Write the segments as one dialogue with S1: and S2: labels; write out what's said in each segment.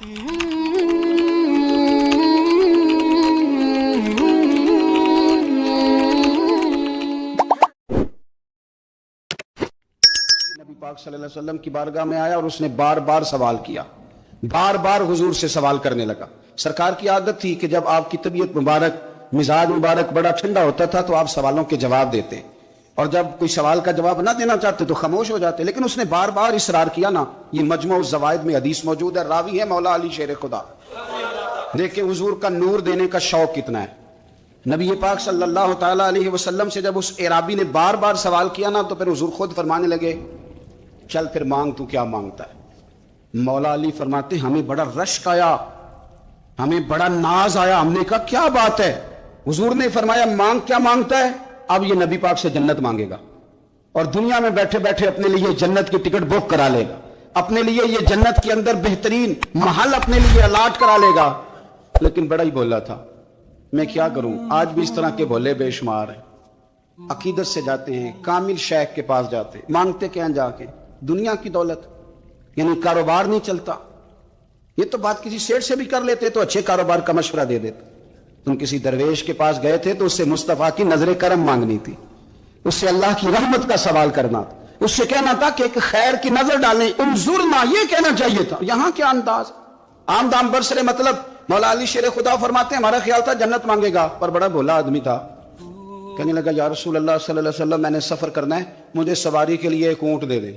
S1: نبی پاک صلی اللہ علیہ وسلم کی بارگاہ میں آیا اور اس نے بار بار سوال کیا، بار بار حضور سے سوال کرنے لگا۔ سرکار کی عادت تھی کہ جب آپ کی طبیعت مبارک، مزاج مبارک بڑا ٹھنڈا ہوتا تھا تو آپ سوالوں کے جواب دیتے، اور جب کوئی سوال کا جواب نہ دینا چاہتے تو خاموش ہو جاتے، لیکن اس نے بار بار اصرار کیا نا۔ یہ مجموع الزوائد میں حدیث موجود ہے، راوی ہے مولا علی شیر خدا۔ دیکھیں حضور کا نور دینے کا شوق کتنا ہے۔ نبی پاک صلی اللہ تعالی علیہ وسلم سے جب اس اعرابی نے بار بار سوال کیا نا تو پھر حضور خود فرمانے لگے، چل پھر مانگ، تو کیا مانگتا ہے؟ مولا علی فرماتے ہمیں بڑا رشک آیا، ہمیں بڑا ناز آیا، ہم نے کہا کیا بات ہے؟ حضور نے فرمایا مانگ، کیا مانگتا ہے؟ اب یہ نبی پاک سے جنت مانگے گا، اور دنیا میں بیٹھے بیٹھے اپنے لیے جنت کی ٹکٹ بک کرا لے گا، اپنے لیے یہ جنت کے اندر بہترین محل اپنے لیے الاٹ کرا لے گا۔ لیکن بڑا ہی بولا تھا، میں کیا کروں؟ آج بھی اس طرح کے بولے بے شمار ہیں۔ عقیدت سے جاتے ہیں، کامل شیخ کے پاس جاتے، مانگتے کیا جا کے؟ دنیا کی دولت، یعنی کاروبار نہیں چلتا۔ یہ تو بات کسی سیٹ سے بھی کر لیتے تو اچھے کاروبار کا مشورہ دے دیتے۔ تم کسی درویش کے پاس گئے تھے تو اس سے مصطفیٰ کی نظر کرم مانگنی تھی، اس سے اللہ کی رحمت کا سوال کرنا تھا، اس سے کہنا تھا کہ ایک خیر کی نظر ڈالیں، انظرنا، یہ کہنا چاہیے تھا۔ یہاں کیا انداز، عام دام برسرے مطلب۔ مولا علی شیر خدا فرماتے ہیں ہمارا خیال تھا جنت مانگے گا، پر بڑا بھولا آدمی تھا۔ کہنے لگا یا رسول اللہ صلی اللہ علیہ وسلم میں نے سفر کرنا ہے، مجھے سواری کے لیے ایک اونٹ دے دے۔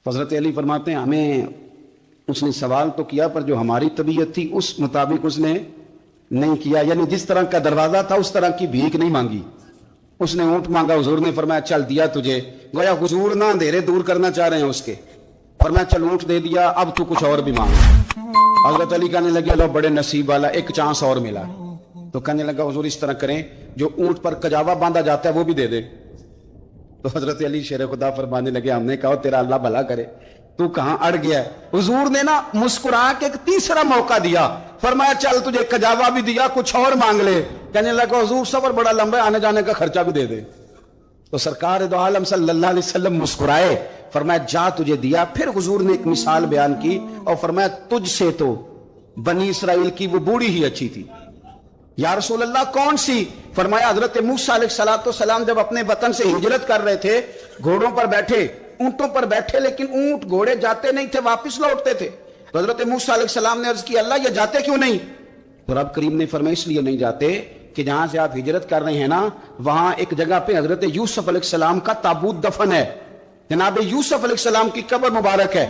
S1: حضرت علی فرماتے ہیں ہمیں اس نے سوال تو کیا پر جو ہماری طبیعت تھی اس مطابق اس نے نہیں کیا، یعنی جس طرح کا دروازہ تھا اس طرح کی بھیک نہیں مانگی۔ اس نے اونٹ مانگا، حضور نے فرمایا چل دیا تجھے، گویا حضور نہ اندھیرے دور کرنا چاہ رہے ہیں اس کے، فرمایا چل اونٹ دے دیا، اب تو کچھ اور بھی مانگ۔ حضرت علی کہنے لگے لو بڑے نصیب والا، ایک چانس اور ملا۔ تو کہنے لگا حضور اس طرح کریں جو اونٹ پر کجاوا باندھا جاتا ہے وہ بھی دے دے۔ تو حضرت علی شیر خدا فرمانے لگے ہم نے کہا تیرا اللہ بھلا کرے، تو کہاں اڑ گیا ہے؟ حضور نے نا مسکرا کے ایک تیسرا موقع دیا، فرمایا چل تجھے کجاوا بھی دیا، کچھ اور مانگ لے۔ کہنے لگا حضور سفر بڑا لمبا ہے، آنے جانے کا خرچہ بھی دے دے۔ تو سرکار دو عالم صلی اللہ علیہ وسلم مسکرائے، فرمایا جا تجھے دیا۔ پھر حضور نے ایک مثال بیان کی اور فرمایا تجھ سے تو بنی اسرائیل کی وہ بوڑھی ہی اچھی تھی۔ یا رسول اللہ کون سی؟ فرمایا حضرت موسیٰ علیہ السلام جب اپنے وطن سے ہجرت کر رہے تھے، گھوڑوں پر بیٹھے، اونٹوں پر بیٹھے، لیکن اونٹ گھوڑے جاتے نہیں تھے، واپس لوٹتے تھے۔ تو حضرت موسیٰ علیہ السلام نے عرض کی اللہ یہ جاتے کیوں نہیں؟ تو رب کریم نے فرمایا اس لیے نہیں جاتے کہ جہاں سے آپ ہجرت کر رہے ہیں نا وہاں ایک جگہ پہ حضرت یوسف علیہ السلام کا تابوت دفن ہے، جناب یوسف علیہ السلام کی قبر مبارک ہے،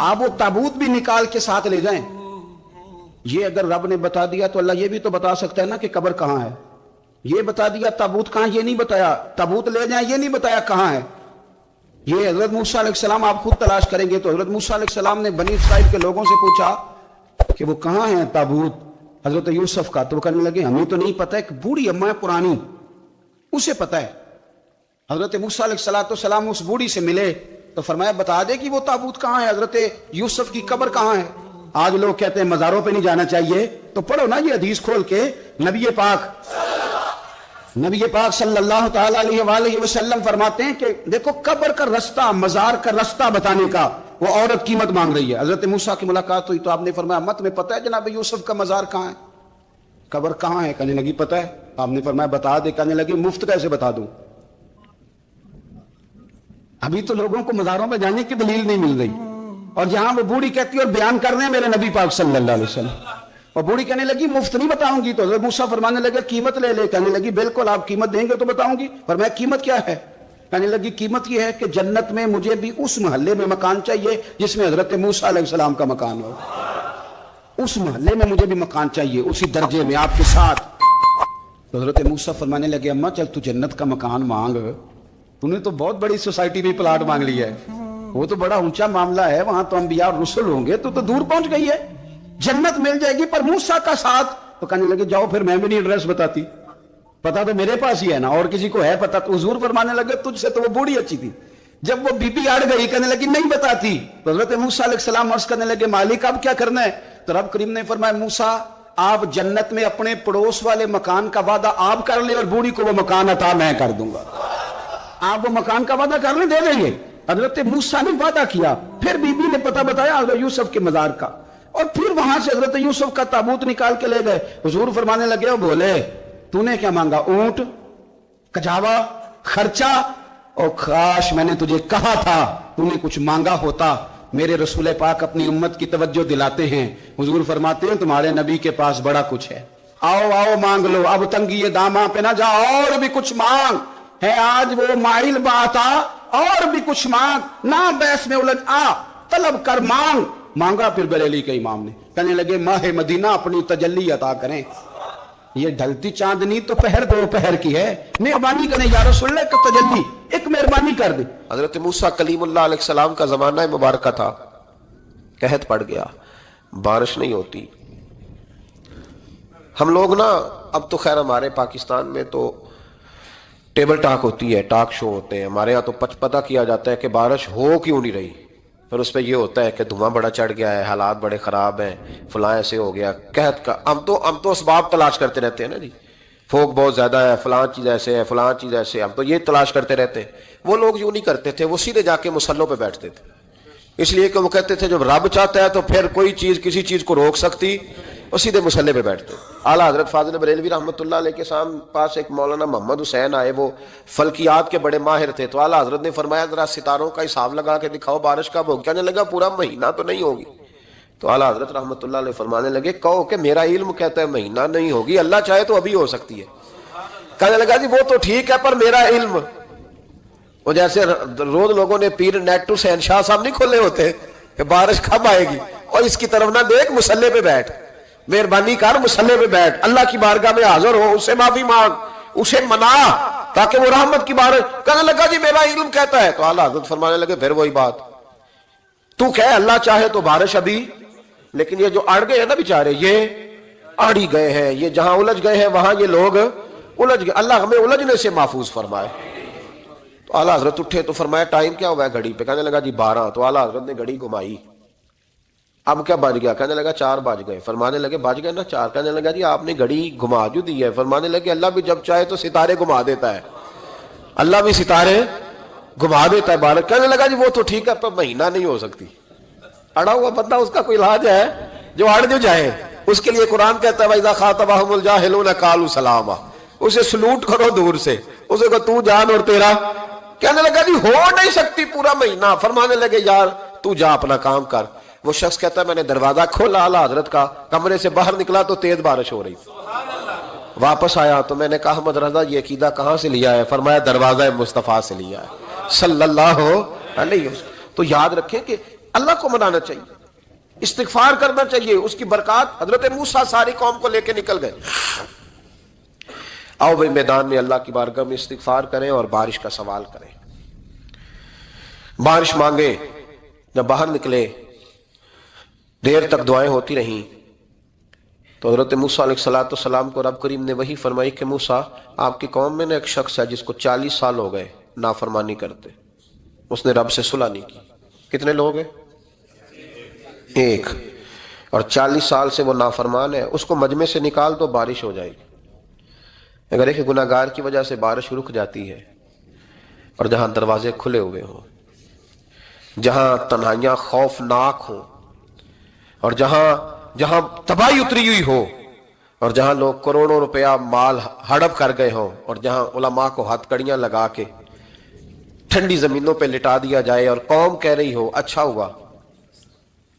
S1: آپ وہ تابوت بھی نکال کے ساتھ لے جائیں۔ یہ اگر رب نے بتا دیا تو اللہ یہ بھی تو بتا سکتا ہے نا کہ قبر کہاں ہے۔ یہ بتا دیا تابوت کہاں، یہ نہیں بتایا، تابوت لے جائیں یہ نہیں بتایا کہاں ہے۔ یہ حضرت موسیٰ علیہ السلام آپ خود تلاش کریں گے تو حضرت موسیٰ علیہ السلام نے بنی اسرائیل کے لوگوں سے پوچھا کہ وہ کہاں ہے تابوت حضرت یوسف کا، تو وہ کہنے لگے ہمیں تو نہیں پتہ، ایک بوڑھی اماں ہے پرانی اسے پتہ ہے۔ حضرت موسیٰ علیہ السلام اس بوڑھی سے ملے تو فرمایا بتا دے کہ وہ تابوت کہاں ہے، حضرت یوسف کی قبر کہاں ہے۔ آج لوگ کہتے ہیں مزاروں پہ نہیں جانا چاہیے، تو پڑھو نا یہ حدیث کھول کے، نبی پاک صلی اللہ تعالی علیہ وآلہ وسلم فرماتے ہیں کہ دیکھو قبر کا رستہ، مزار کا رستہ بتانے کا وہ عورت قیمت مانگ رہی ہے۔ حضرت موسیٰ کی ملاقات ہوئی تو آپ نے فرمایا مت میں پتہ ہے جناب یوسف کا مزار کہاں ہے، قبر کہاں ہے؟ کہنے لگی پتہ ہے۔ آپ نے فرمایا بتا دے۔ کہنے لگی مفت کیسے بتا دوں؟ ابھی تو لوگوں کو مزاروں میں جانے کی دلیل نہیں مل رہی، اور جہاں وہ بوڑھی کہتی ہے اور بیان کر رہے ہیں میرے نبی پاک صلی اللہ علیہ وسلم، اور بوڑھی کہنے لگی مفت نہیں بتاؤں گی۔ تو حضرت موسیٰ فرمانے لگے قیمت لے لے۔ کہنے لگی بالکل آپ قیمت دیں گے تو بتاؤں گی۔ فرمایا قیمت کیا ہے؟ کہنے لگی قیمت یہ ہے کہ جنت میں مجھے بھی اس محلے میں مکان چاہیے جس میں حضرت موسیٰ علیہ السلام کا مکان ہو، اس محلے میں مجھے بھی مکان چاہیے، اسی درجے میں آپ کے ساتھ۔ تو حضرت موسیٰ فرمانے لگے اماں چل تو جنت کا مکان مانگ، تو نے تو بہت بڑی سوسائٹی میں پلاٹ مانگ لیا ہے، وہ تو بڑا اونچا معاملہ ہے، وہاں تو انبیاء اور رسل ہوں گے، تو دور پہنچ گئی ہے، جنت مل جائے گی پر موسیٰ کا ساتھ۔ تو کہنے لگے جاؤ پھر میں بھی نہیں ایڈریس بتاتی، پتا تو میرے پاس ہی ہے نا، اور کسی کو ہے پتا؟ تو حضور فرمانے لگے تجھ سے تو وہ بوڑھی اچھی تھی۔ جب وہ بی بی اڑ گئی کہنے لگی نہیں بتاتی، تو حضرت موسیٰ علیہ السلام عرض کرنے لگے مالک اب کیا کرنا ہے؟ تو رب کریم نے فرمایا موسیٰ آپ جنت میں اپنے پڑوس والے مکان کا وعدہ آپ کر لیں اور بوڑھی کو وہ مکان عطا میں کر دوں گا۔ آپ وہ مکان کا وعدہ کر لیں دے دیں گے، حضرت موسیٰ نے وعدہ کیا، پھر بی بی نے پتہ بتایا حضرت یوسف کے مزار کا، اور پھر وہاں سے حضرت یوسف کا تابوت نکال کے لے گئے. حضور فرمانے لگے او بولے تو نے کیا مانگا؟ اونٹ، کجاوا، خرچہ؟ اور کاش میں نے تجھے کہا تھا تو نے کچھ مانگا ہوتا. میرے رسول پاک اپنی امت کی توجہ دلاتے ہیں. حضور فرماتے ہیں تمہارے نبی کے پاس بڑا کچھ ہے، آؤ آؤ مانگ لو، اب تنگی داماں پہ نہ جا، اور بھی کچھ مانگ. ہے آج وہ مائل بات آ، اور بھی کچھ مانگ، نہ بحث میں الجھ آ، طلب کر مانگ. مانگا پھر بریلی کے امام نے، کہنے لگے ماہ مدینہ اپنی تجلی عطا کریں. یہ ڈھلتی چاندنی تو پہر دوپہر کی ہے، مہربانی کریں یا رسول اللہ کا تجلی ایک مہربانی کر دے.
S2: حضرت موسیٰ کلیم اللہ علیہ السلام کا زمانہ مبارکہ تھا، قحط پڑ گیا، بارش نہیں ہوتی. ہم لوگ نا اب تو خیر ہمارے پاکستان میں تو ٹیبل ٹاک ہوتی ہے، ٹاک شو ہوتے ہیں. ہمارے ہاں تو پتہ کیا جاتا ہے کہ بارش ہو کیوں نہیں رہی، پھر اس پہ یہ ہوتا ہے کہ دھواں بڑا چڑھ گیا ہے، حالات بڑے خراب ہیں، فلاں ایسے ہو گیا قحط کا. ہم تو اسباب تلاش کرتے رہتے ہیں نا جی، فوق بہت زیادہ ہے، فلاں چیز ایسے ہے، فلاں چیز ایسے ہے، ہم تو یہ تلاش کرتے رہتے ہیں. وہ لوگ یوں نہیں کرتے تھے، وہ سیدھے جا کے مسلوں پہ بیٹھتے تھے، اس لیے کہ وہ کہتے تھے جب رب چاہتا ہے تو پھر کوئی چیز کسی چیز کو روک سکتی، وہ سیدھے مسلے پہ بیٹھتے. اعلیٰ حضرت فاضل بریلوی رحمۃ اللہ علیہ کے پاس ایک مولانا محمد حسین آئے، وہ فلکیات کے بڑے ماہر تھے. تو اعلیٰ حضرت نے فرمایا ذرا ستاروں کا حساب لگا کے دکھاؤ بارش کب ہوگی. کہنے لگا پورا مہینہ تو نہیں ہوگی. تو اعلیٰ حضرت رحمۃ اللہ علیہ فرمانے لگے کہو کہ میرا علم کہتا ہے مہینہ نہیں ہوگی، اللہ چاہے تو ابھی ہو سکتی ہے. کہنے لگا جی وہ تو ٹھیک ہے پر میرا علم، وہ جیسے روز لوگوں نے پیر نیٹ ٹو حسین شاہ صاحب نہیں کھولے ہوتے کہ بارش کب آئے گی، اور اس کی طرف نہ دیکھ، مسلے پہ بیٹھ، مہربانی کر مسلے پہ بیٹھ، اللہ کی بارگاہ میں حاضر ہو، اس سے معافی مانگ، اسے منا تاکہ وہ رحمت کی بارش. کہنے لگا جی میرا علم کہتا ہے. تو اعلیٰ حضرت فرمانے لگے پھر وہی بات، تو کہہ اللہ چاہے تو بارش ابھی، لیکن یہ جو اڑ گئے ہیں نا بیچارے، یہ اڑ ہی گئے ہیں، یہ جہاں الجھ گئے ہیں وہاں یہ لوگ الجھ گئے. اللہ ہمیں الجھنے سے محفوظ فرمائے. تو اعلیٰ حضرت اٹھے تو فرمایا ٹائم کیا ہوا ہے گھڑی پہ؟ کہنے لگا جی 12. تو اعلیٰ حضرت نے گھڑی گھمائی، اب کیا بج گیا؟ کہنے لگا 4 بج گئے. فرمانے لگے بج گئے نا 4. کہنے لگا جی آپ نے گھڑی گھما جو دی ہے. فرمانے لگے اللہ بھی جب چاہے تو ستارے گھما دیتا ہے، اللہ بھی ستارے گھما دیتا ہے بارش. کہنے لگا جی وہ تو ٹھیک ہے پر مہینہ نہیں ہو سکتی. اڑا ہوا بندہ اس کا کوئی علاج ہے جو اڑ جو جائے، اس کے لیے قرآن کہتا ہے وَإِذَا خَاطَبَهُمُ الْجَاهِلُونَ قَالُوا سَلَامًا، اسے سلوٹ کرو دور سے، اسے کہو تو جان اور تیرا. کہنے لگا جی ہو نہیں سکتی پورا مہینہ. فرمانے لگے یار تو جا اپنا کام کر. وہ شخص کہتا ہے میں نے دروازہ کھولا اعلیٰ حضرت کا، کمرے سے باہر نکلا تو تیز بارش ہو رہی. واپس آیا تو میں نے کہا احمد رضا یہ عقیدہ کہاں سے لیا ہے؟ فرمایا دروازہ مصطفیٰ سے لیا ہے صلی اللہ علیہ وسلم. تو یاد رکھیں کہ اللہ کو منانا چاہیے، استغفار کرنا چاہیے، اس کی برکات. حضرت موسیٰ ساری قوم کو لے کے نکل گئے. آؤ بھائی میدان میں اللہ کی بارگاہ میں استغفار کریں اور بارش کا سوال کریں، بارش مانگے. جب باہر نکلے دیر تک دعائیں ہوتی رہیں تو حضرت موسیٰ علیہ السلام کو رب کریم نے وحی فرمائی کہ موسیٰ آپ کی قوم میں نے ایک شخص ہے جس کو 40 سال ہو گئے نافرمانی کرتے، اس نے رب سے صلح نہیں کی. کتنے لوگ ہیں؟ ایک. اور 40 سال سے وہ نافرمان ہے، اس کو مجمع سے نکال تو بارش ہو جائے گی. اگر ایک گناہگار کی وجہ سے بارش رک جاتی ہے، اور جہاں دروازے کھلے ہوئے ہوں، جہاں تنہائیاں خوفناک ہوں، اور جہاں تباہی اتری ہوئی ہو، اور جہاں لوگ کروڑوں روپیہ مال ہڑپ کر گئے ہوں، اور جہاں علماء کو ہتھ کڑیاں لگا کے ٹھنڈی زمینوں پہ لٹا دیا جائے اور قوم کہہ رہی ہو اچھا ہوا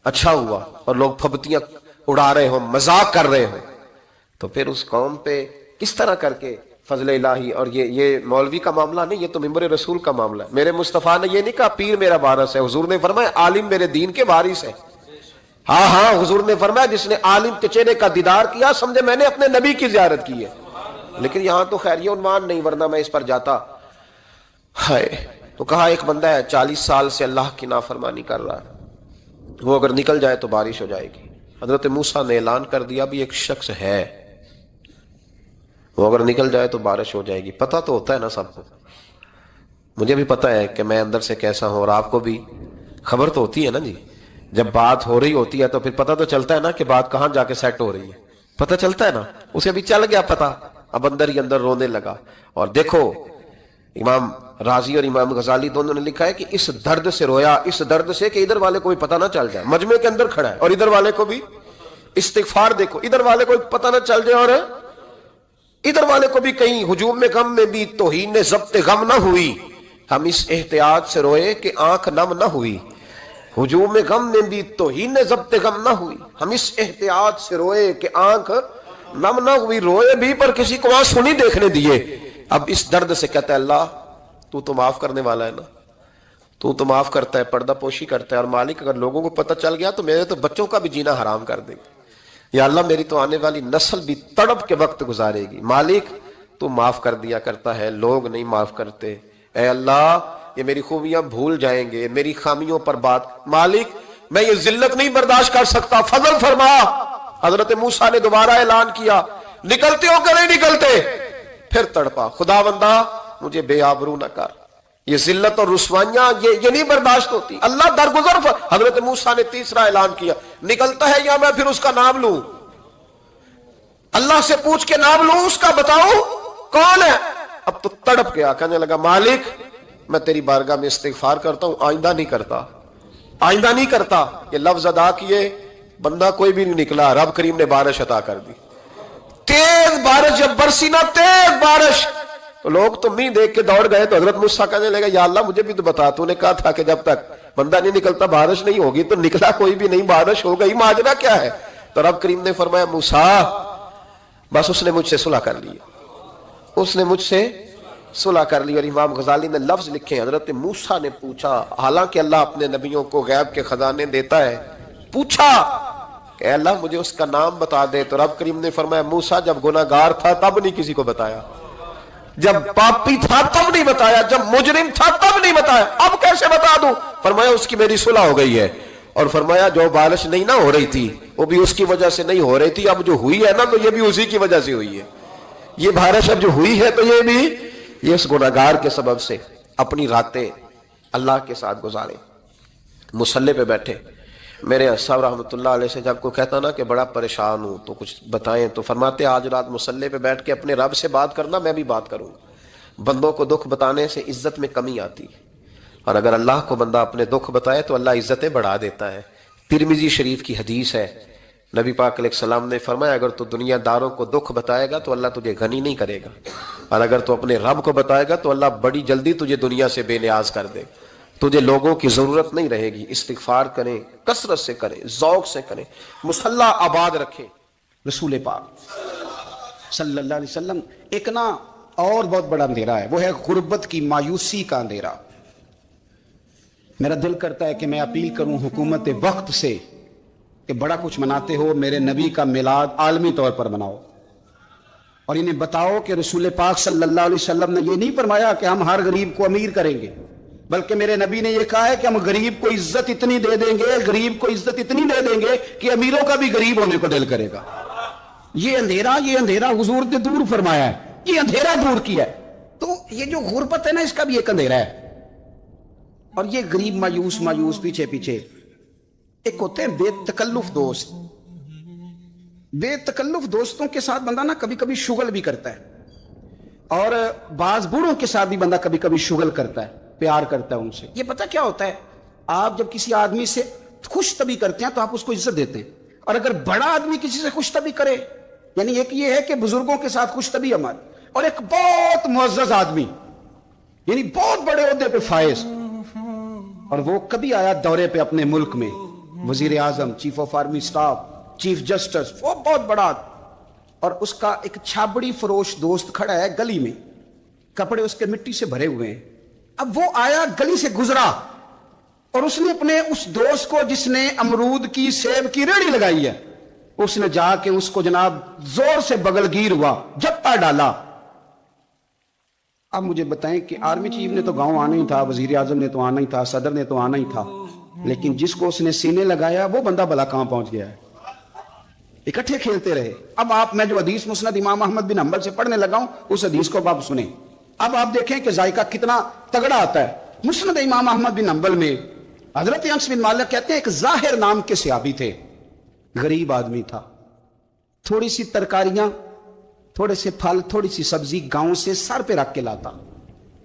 S2: اچھا ہوا، اور لوگ پھبتیاں اڑا رہے ہوں، مذاق کر رہے ہوں، تو پھر اس قوم پہ کس طرح کر کے فضل الہی. اور یہ مولوی کا معاملہ نہیں، یہ تو ممبر رسول کا معاملہ ہے. میرے مصطفیٰ نے یہ نہیں کہا پیر میرا وارث ہے، حضور نے فرمایا عالم میرے دین کے وارث ہے. ہاں حضور نے فرمایا جس نے عالم کے چہرے کا دیدار کیا سمجھے میں نے اپنے نبی کی زیارت کی ہے. لیکن یہاں تو خیر یہ عنوان نہیں، ورنہ میں اس پر جاتا. تو کہا ایک بندہ ہے 40 سال سے اللہ کی نافرمانی کر رہا ہے، وہ اگر نکل جائے تو بارش ہو جائے گی. حضرت موسیٰ نے اعلان کر دیا بھی ایک شخص ہے، وہ اگر نکل جائے تو بارش ہو جائے گی. پتہ تو ہوتا ہے نا سب کو، مجھے بھی پتہ ہے کہ میں اندر سے کیسا ہوں، اور آپ کو بھی خبر تو ہوتی ہے نا جی. جب بات ہو رہی ہوتی ہے تو پھر پتہ تو چلتا ہے نا کہ بات کہاں جا کے سیٹ ہو رہی ہے، پتہ چلتا ہے نا. اسے بھی چل گیا پتہ، اب اندر ہی اندر رونے لگا. اور دیکھو امام راضی اور امام غزالی دونوں نے لکھا ہے کہ اس درد سے رویا، اس درد سے کہ ادھر والے کو بھی پتہ نہ چل جائے، مجمع کے اندر کھڑا ہے اور ادھر والے کو بھی استغفار دیکھو، ادھر والے کو پتہ نہ چل جائے اور ادھر والے کو بھی کہیں ہجوم میں غم میں بھی توہین ضبط غم نہ ہوئی، ہم اس احتیاط سے روئے کہ آنکھ نم نہ ہوئی، ہجوم میں غم میں بھی توہین ضبط غم نہ ہوئی، ہم اس احتیاط سے روئے کہ آنکھ نم نہ ہوئی، روئے بھی پر کسی کو آنسو نہیں دیکھنے دیے۔ اب اس درد سے کہتا ہے اللہ تو معاف کرنے والا ہے نا، تو معاف کرتا ہے، پردہ پوشی کرتا ہے، اور مالک اگر لوگوں کو پتہ چل گیا تو میرے تو بچوں کا بھی جینا حرام کر دے گا، یا اللہ میری تو آنے والی نسل بھی تڑپ کے وقت گزارے گی، مالک تو معاف کر دیا کرتا ہے، لوگ نہیں معاف کرتے، اے اللہ یہ میری خوبیاں بھول جائیں گے، میری خامیوں پر بات، مالک میں یہ ذلت نہیں برداشت کر سکتا، فضل فرما۔ حضرت موسیٰ نے دوبارہ اعلان کیا، نکلتے ہو کہ نہیں نکلتے؟ پھر تڑپا، خدا بندہ مجھے بے آبرو نہ کر، یہ ذلت اور رسوائیاں یہ نہیں برداشت ہوتی، اللہ درگزر حضرت موسیٰ نے تیسرا اعلان کیا، نکلتا ہے یا میں پھر اس کا نام لوں؟ اللہ سے پوچھ کے نام لوں اس کا، بتاؤ کون ہے؟ اب تو تڑپ گیا، کہنے لگا مالک میں تیری بارگاہ میں استغفار کرتا ہوں، آئندہ نہیں کرتا، آئندہ نہیں کرتا۔ یہ لفظ ادا کیے، بندہ کوئی بھی نہیں نکلا، رب کریم نے بارش عطا کر دی، تیز بارش جب برسی نا، تیز بارش، تو لوگ تو نہیں دیکھ کے دوڑ گئے، تو حضرت موسیٰ کہنے لگا یا اللہ مجھے بھی تو بتا، تو نے کہا تھا کہ جب تک بندہ نہیں نکلتا بارش نہیں ہوگی، تو نکلا کوئی بھی نہیں، بارش ہو گئی، ماجرا کیا ہے؟ تو رب کریم نے فرمایا موسیٰ بس اس نے مجھ سے صلح کر لی، اس نے مجھ سے صلح کر لی۔ اور امام غزالی نے لفظ لکھے، حضرت موسیٰ نے پوچھا، حالانکہ اللہ اپنے نبیوں کو غیب کے خزانے دیتا ہے، پوچھا کہ اے اللہ مجھے اس کا نام بتا دے، تو رب کریم نے فرمایا موسیٰ جب گناہگار تھا تب نہیں کسی کو بتایا، جب پاپی تھا تب نہیں بتایا، جب مجرم تھا تب نہیں بتایا، اب کیسے بتا دوں؟ فرمایا اس کی میری صلح ہو گئی ہے، اور فرمایا جو بارش نہیں نہ ہو رہی تھی وہ بھی اس کی وجہ سے نہیں ہو رہی تھی، اب جو ہوئی ہے نا تو یہ بھی اسی کی وجہ سے ہوئی ہے، یہ بارش اب جو ہوئی ہے تو یہ بھی یہ اس گناہگار کے سبب سے۔ اپنی راتیں اللہ کے ساتھ گزارے، مصلی پہ بیٹھے، میرے صاحب رحمۃ اللہ علیہ سے جب کوئی کہتا نا کہ بڑا پریشان ہوں تو کچھ بتائیں، تو فرماتے آج رات مصلی پہ بیٹھ کے اپنے رب سے بات کرنا، میں بھی بات کروں۔ بندوں کو دکھ بتانے سے عزت میں کمی آتی ہے، اور اگر اللہ کو بندہ اپنے دکھ بتائے تو اللہ عزتیں بڑھا دیتا ہے۔ ترمذی شریف کی حدیث ہے، نبی پاک علیہ السلام نے فرمایا اگر تو دنیا داروں کو دکھ بتائے گا تو اللہ تجھے غنی نہیں کرے گا، اور اگر تو اپنے رب کو بتائے گا تو اللہ بڑی جلدی تجھے دنیا سے بے نیاز کر دے، تجھے لوگوں کی ضرورت نہیں رہے گی۔ استغفار کریں، کثرت سے کریں، ذوق سے کریں، مصلی آباد رکھیں۔
S1: رسول پاک صلی اللہ علیہ وسلم ایک نا اور بہت بڑا اندھیرا ہے، وہ ہے غربت کی مایوسی کا اندھیرا۔ میرا دل کرتا ہے کہ میں اپیل کروں حکومت وقت سے کہ بڑا کچھ مناتے ہو، میرے نبی کا میلاد عالمی طور پر مناؤ، اور انہیں بتاؤ کہ رسول پاک صلی اللہ علیہ وسلم نے یہ نہیں فرمایا کہ ہم ہر غریب کو امیر کریں گے، بلکہ میرے نبی نے یہ کہا ہے کہ ہم غریب کو عزت اتنی دے دیں گے، غریب کو عزت اتنی دے دیں گے کہ امیروں کا بھی غریب ہونے کو دل کرے گا۔ یہ اندھیرا حضور نے دور فرمایا ہے، یہ اندھیرا دور کیا ہے۔ تو یہ جو غربت ہے نا، اس کا بھی ایک اندھیرا ہے، اور یہ غریب مایوس پیچھے ایک ہوتے ہیں بے تکلف دوست۔ بے تکلف دوستوں کے ساتھ بندہ نا کبھی کبھی شغل بھی کرتا ہے، اور بعض بوڑھوں کے ساتھ بھی بندہ کبھی کبھی شغل کرتا ہے، پیار کرتا ہے ان سے۔ یہ پتہ کیا ہوتا ہے، آپ جب کسی آدمی سے خوش طبی کرتے ہیں تو آپ اس کو عزت دیتے ہیں، اور اگر بڑا آدمی کسی سے خوش طبی کرے، یعنی ایک یہ ہے کہ بزرگوں کے ساتھ خوش طبی ہماری، اور ایک بہت معزز آدمی یعنی بہت بڑے عہدے پہ فائز، اور وہ کبھی آیا دورے پہ اپنے ملک میں، وزیر اعظم، chief of army staff, chief justice, وہ بہت بڑا، اور اس کا ایک چھابڑی فروش دوست کھڑا ہے گلی میں، کپڑے اس کے مٹی سے بھرے ہوئے ہیں۔ اب وہ آیا، گلی سے گزرا، اور اس نے اپنے اس دوست کو جس نے امرود کی سیب کی ریڑھی لگائی ہے، اس نے جا کے اس کو جناب زور سے بغل گیر ہوا، جپا ڈالا۔ اب مجھے بتائیں کہ آرمی چیف نے تو گاؤں آنا ہی تھا، وزیر اعظم نے تو آنا ہی تھا، صدر نے تو آنا ہی تھا، لیکن جس کو اس نے سینے لگایا وہ بندہ بھلا کہاں پہنچ گیا ہے؟ اکٹھے کھیلتے رہے۔ اب میں جو حدیث مسند امام احمد بن حنبل سے پڑھنے لگا ہوں، اس حدیث کو آپ سنیں، اب آپ دیکھیں کہ ذائقہ کتنا تگڑا آتا ہے۔ مسند امام احمد بن حنبل میں حضرت انس بن مالک کہتے ہیں ایک ظاہر نام کے صحابی تھے، غریب آدمی تھا، تھوڑی سی ترکاریاں، تھوڑے سے پھل، تھوڑی سی سبزی گاؤں سے سر پہ رکھ کے لاتا،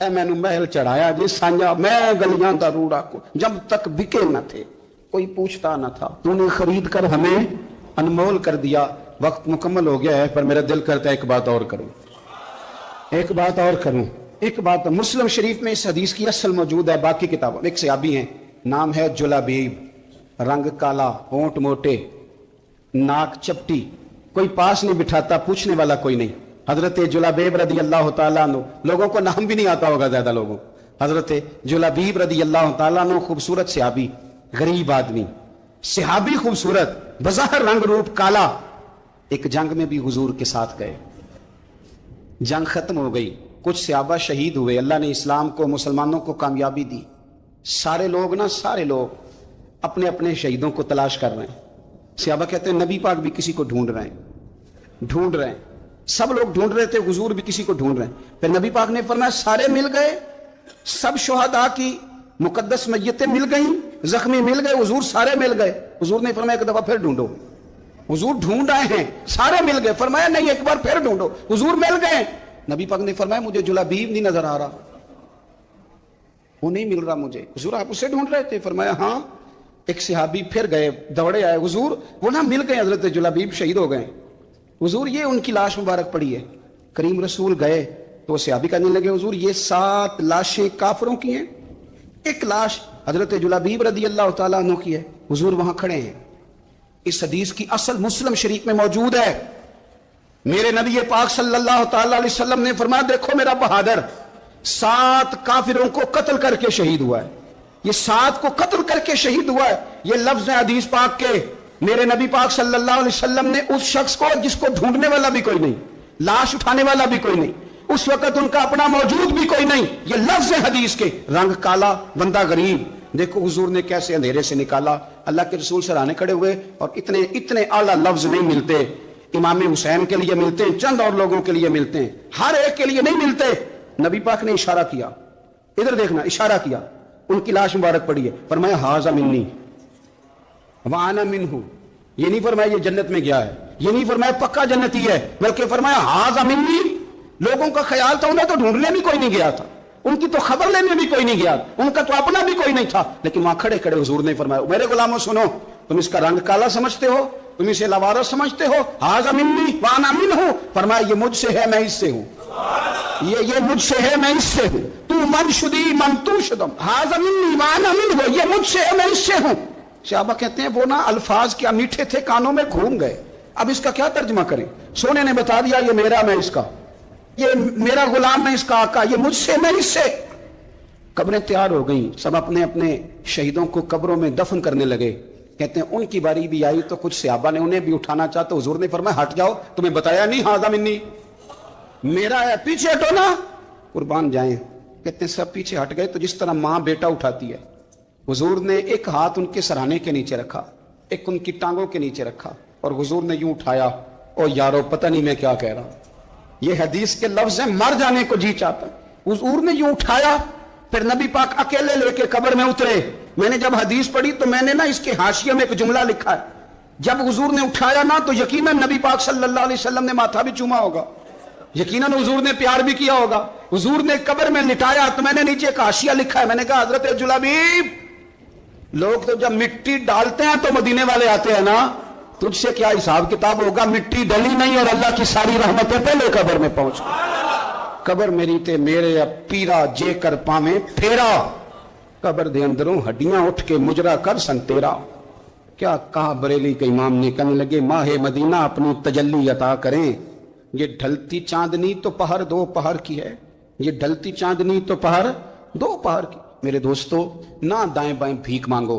S1: اے مینو محل چڑھایا جی سانجا میں گلیاں دا روڑا کو جب تک بکے نہ تھے کوئی پوچھتا نہ تھا تو نے خرید کر ہمیں انمول کر دیا. وقت مکمل ہو گیا ہے پر میرا دل کرتا ہے ایک بات اور کروں. ایک بات مسلم شریف میں اس حدیث کی اصل موجود ہے. باقی کتابوں ایک صحابی ہیں نام ہے جلابیب، رنگ کالا، ہونٹ موٹے، ناک چپٹی، کوئی پاس نہیں بٹھاتا، پوچھنے والا کوئی نہیں. حضرت جلابیب رضی اللہ تعالیٰ عنہ، لوگوں کو نام بھی نہیں آتا ہوگا زیادہ لوگوں. حضرت جلابیب رضی اللہ تعالیٰ عنہ خوبصورت صحابی، غریب آدمی، صحابی خوبصورت، بظاہر رنگ روپ کالا. ایک جنگ میں بھی حضور کے ساتھ گئے، جنگ ختم ہو گئی، کچھ صحابہ شہید ہوئے، اللہ نے اسلام کو مسلمانوں کو کامیابی دی. سارے لوگ اپنے اپنے شہیدوں کو تلاش کر رہے ہیں. صحابہ کہتے ہیں نبی پاک بھی کسی کو ڈھونڈ رہے ہیں. سب لوگ ڈھونڈ رہے تھے، حضور بھی کسی کو ڈھونڈ رہے ہیں. پھر نبی پاک نے فرمایا سارے مل گئے، سب شہداء کی مقدس میتیں مل گئیں، زخمی مل گئے، حضور سارے مل گئے. حضور نے فرمایا ایک دفعہ پھر ڈھونڈو. حضور ڈھونڈ آئے ہیں، سارے مل گئے. فرمایا نہیں ایک بار پھر ڈھونڈو. حضور مل گئے. نبی پاک نے فرمایا مجھے جلابیب نہیں نظر آ رہا، وہ نہیں مل رہا مجھے. حضور آپ اسے ڈھونڈ رہے تھے؟ فرمایا ہاں. ایک صحابی پھر گئے، دوڑے آئے، حضور وہ نہ مل گئے، حضرت جلابیب شہید ہو گئے. حضور یہ ان کی لاش مبارک پڑی ہے. کریم رسول گئے تو صحابی کہنے لگے حضور یہ 7 لاشیں کافروں کی ہیں، ایک لاش حضرت جلابیب رضی اللہ تعالیٰ عنہ کی ہے. حضور وہاں کھڑے ہیں. اس حدیث کی اصل مسلم شریف میں موجود ہے. میرے نبی پاک صلی اللہ تعالی علیہ وسلم نے فرمایا دیکھو میرا بہادر 7 کافروں کو قتل کر کے شہید ہوا ہے. یہ 7 کو قتل کر کے شہید ہوا ہے. یہ لفظ ہے حدیث پاک کے. میرے نبی پاک صلی اللہ علیہ وسلم نے اس شخص کو جس کو ڈھونڈنے والا بھی کوئی نہیں، لاش اٹھانے والا بھی کوئی نہیں، اس وقت ان کا اپنا موجود بھی کوئی نہیں، یہ لفظ ہے حدیث کے. رنگ کالا، بندہ غریب. دیکھو حضور نے کیسے اندھیرے سے نکالا. اللہ کے رسول سرانے کھڑے ہوئے اور اتنے اعلیٰ لفظ نہیں ملتے. امام حسین کے لیے ملتے ہیں، چند اور لوگوں کے لیے ملتے ہیں، ہر ایک کے لیے نہیں ملتے. نبی پاک نے اشارہ کیا، ادھر دیکھنا، اشارہ کیا، ان کی لاش مبارک پڑی ہے. فرمایا ھذا منی وانا منہ. یہ نہیں فرمایا یہ جنت میں گیا ہے، یہ نہیں فرمایا پکا جنتی ہے، بلکہ فرمایا ھذا منی. لوگوں کا خیال تھا انہیں تو ڈھونڈنے بھی کوئی نہیں گیا تھا، ان کی تو خبر لینے بھی کوئی نہیں گیا، ان کا تو اپنا بھی کوئی نہیں تھا. لیکن وہاں کھڑے کھڑے حضور نے فرمایا میرے غلاموں سنو، تم اس کا رنگ کالا سمجھتے ہو، تم اسے لوارس سمجھتے ہو، ھذا منی وانا منہ. فرمایا یہ مجھ سے ہے، میں اس سے ہوں. یہ مجھ سے ہے، میں اس سے ہوں. تو من شدی من تو شدم، ھذا منی وانا منہ. یہ مجھ سے ہے، میں اس سے ہوں. صحابہ کہتے ہیں وہ نا الفاظ کیا میٹھے تھے، کانوں میں گھوم گئے. اب اس کا کیا ترجمہ کریں؟ سونے نے بتا دیا یہ میرا، میں اس کا، یہ میرا غلام، میں اس کا آقا، یہ مجھ سے، میں اس سے. قبریں تیار ہو گئیں، سب اپنے اپنے شہیدوں کو قبروں میں دفن کرنے لگے. کہتے ہیں ان کی باری بھی آئی تو کچھ صحابہ نے انہیں بھی اٹھانا چاہا تو حضور نے فرمایا ہٹ جاؤ، تمہیں بتایا نہیں ھذا منی، میرا ہے، پیچھے ہٹو نا، قربان جائیں. کہتے ہیں سب پیچھے ہٹ گئے. تو جس طرح ماں بیٹا اٹھاتی ہے، حضور نے ایک ہاتھ ان کے سرانے کے نیچے رکھا، ایک ان کی ٹانگوں کے نیچے رکھا، اور حضور نے یوں اٹھایا. او یارو پتہ نہیں میں کیا کہہ رہا ہوں، یہ حدیث کے لفظ ہیں، مر جانے کو جی چاہتا. حضور نے یوں اٹھایا، پھر نبی پاک اکیلے لے کے قبر میں اترے. میں نے جب حدیث پڑھی تو میں نے نا اس کے حاشیے میں ایک جملہ لکھا ہے، جب حضور نے اٹھایا نا تو یقیناً نبی پاک صلی اللہ علیہ وسلم نے ماتھا بھی چوما ہوگا، یقیناً حضور نے پیار بھی کیا ہوگا. حضور نے قبر میں لٹایا تو میں نے نیچے ایک حاشیہ لکھا ہے، میں نے کہا حضرت جلابیب لوگ تو جب مٹی ڈالتے ہیں تو مدینے والے آتے ہیں نا، تجھ سے کیا حساب کتاب ہوگا؟ مٹی ڈلی نہیں اور اللہ کی ساری رحمتیں پہلے قبر میں پہنچ گئی. قبر میری تے میرے اب پیرا جے کر پاویں پھیرا، قبر دے اندروں ہڈیاں اٹھ کے مجرا کر سن تیرا. کیا کہا بریلی کے امام نے، کہنے لگے ماہ مدینہ اپنی تجلی عطا کریں. یہ ڈھلتی چاندنی تو پہر 2 پہر کی ہے، یہ ڈھلتی چاندنی تو پہر 2 پہر کی. میرے دوستو نہ دائیں بائیں بھیک مانگو،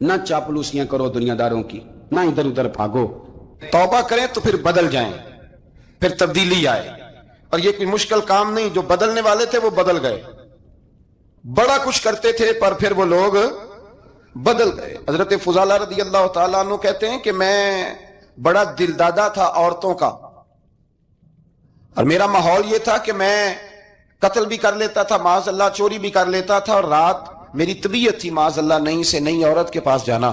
S1: نہ چاپلوسیاں کرو دنیا داروں کی، نہ ادھر ادھر بھاگو. توبہ کریں تو پھر بدل جائیں، پھر تبدیلی آئے. اور یہ کوئی مشکل کام نہیں، جو بدلنے والے تھے وہ بدل گئے. بڑا کچھ کرتے تھے پر پھر وہ لوگ بدل گئے. حضرت فضالہ رضی اللہ تعالیٰ عنہ کہتے ہیں کہ میں بڑا دلدادہ تھا عورتوں کا، اور میرا ماحول یہ تھا کہ میں قتل بھی کر لیتا تھا، معاذ اللہ چوری بھی کر لیتا تھا، اور رات میری طبیعت تھی معاذ اللہ نئی سے نئی عورت کے پاس جانا.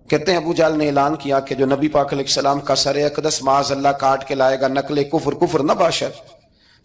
S1: کہتے ہیں ابو جہل نے اعلان کیا کہ جو نبی پاک علیہ السلام کا سر اقدس معاذ اللہ کاٹ کے لائے گا، نقل کفر کفر نہ باشد.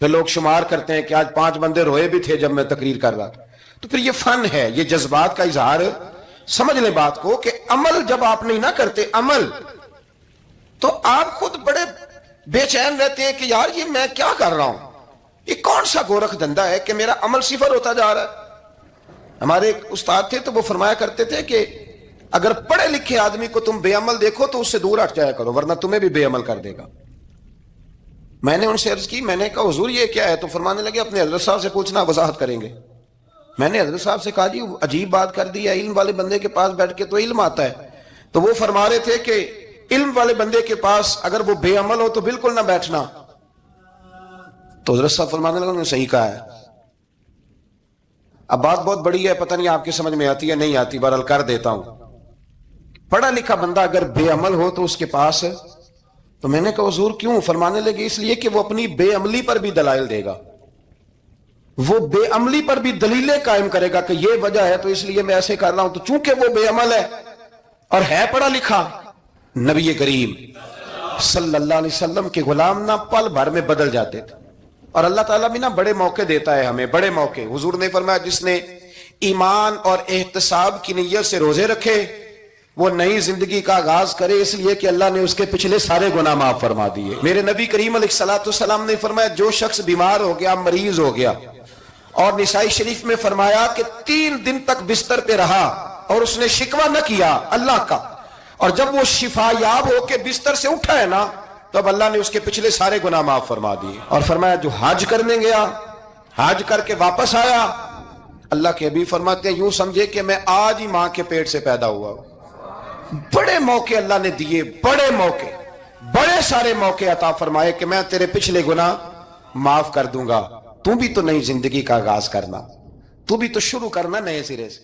S2: پھر لوگ شمار کرتے ہیں کہ آج 5 بندے روئے بھی تھے جب میں تقریر کر رہا تھا. تو پھر یہ فن ہے, یہ جذبات کا اظہار. سمجھ لیں بات کو کہ عمل جب آپ نہیں نہ کرتے عمل, تو آپ خود بڑے بے چین رہتے ہیں کہ یار یہ میں کیا کر رہا ہوں, یہ کون سا گورکھ دھندا ہے کہ میرا عمل صفر ہوتا جا رہا ہے. ہمارے ایک استاد تھے تو وہ فرمایا کرتے تھے کہ اگر پڑھے لکھے آدمی کو تم بے عمل دیکھو تو اس سے دور ہٹ جایا کرو, ورنہ تمہیں بھی بے عمل کر دے گا. میں نے ان سے عرض کی, میں نے کہا حضور یہ کیا ہے؟ تو فرمانے لگے اپنے حضرت صاحب سے پوچھنا, وضاحت کریں گے. میں نے حضرت صاحب سے کہا جی عجیب بات کر دی ہے, علم والے بندے کے پاس بیٹھ کے تو علم آتا ہے. تو وہ فرما رہے تھے کہ علم والے بندے کے پاس اگر وہ بے عمل ہو تو بالکل نہ بیٹھنا. تو حضرت صاحب فرمانے لگے انہوں نے صحیح کہا ہے. اب بات بہت بڑی ہے, پتہ نہیں آپ کی سمجھ میں آتی ہے نہیں آتی, بہرحال کر دیتا ہوں. پڑھا لکھا بندہ اگر بے عمل ہو تو اس کے پاس, تو میں نے کہا حضور کیوں؟ فرمانے لگے اس لیے کہ وہ اپنی بے عملی پر بھی دلائل دے گا, وہ بے عملی پر بھی دلیلیں قائم کرے گا کہ یہ وجہ ہے تو اس لیے میں ایسے کر رہا ہوں. تو چونکہ وہ بے عمل ہے اور ہے پڑھا لکھا, نبی کریم صلی اللہ علیہ وسلم کے غلام نہ پل بھر میں بدل جاتے تھے. اور اللہ تعالیٰ بھی نا بڑے موقع دیتا ہے ہمیں, بڑے موقع. حضور نے فرمایا جس نے ایمان اور احتساب کی نیت سے روزے رکھے وہ نئی زندگی کا آغاز کرے, اس لیے کہ اللہ نے اس کے پچھلے سارے گناہ معاف فرما دیے. میرے نبی کریم علیہ الصلوۃ والسلام نے فرمایا جو شخص بیمار ہو گیا, مریض ہو گیا, اور نسائی شریف میں فرمایا کہ 3 دن تک بستر پہ رہا اور اس نے شکوہ نہ کیا اللہ کا, اور جب وہ شفا یاب ہو کے بستر سے اٹھا ہے نا, تو اب اللہ نے اس کے پچھلے سارے گناہ معاف فرما دیے. اور فرمایا جو حج کرنے گیا, حج کر کے واپس آیا, اللہ کے حبیب فرماتے ہیں یوں سمجھے کہ میں آج ہی ماں کے پیٹ سے پیدا ہوا ہوں. بڑے موقع اللہ نے دیے, بڑے موقع, بڑے سارے موقع عطا فرمائے کہ میں تیرے پچھلے گناہ معاف کر دوں گا. تو بھی تو نئی زندگی کا آغاز کرنا, تو بھی تو شروع کرنا نئے سرے سے.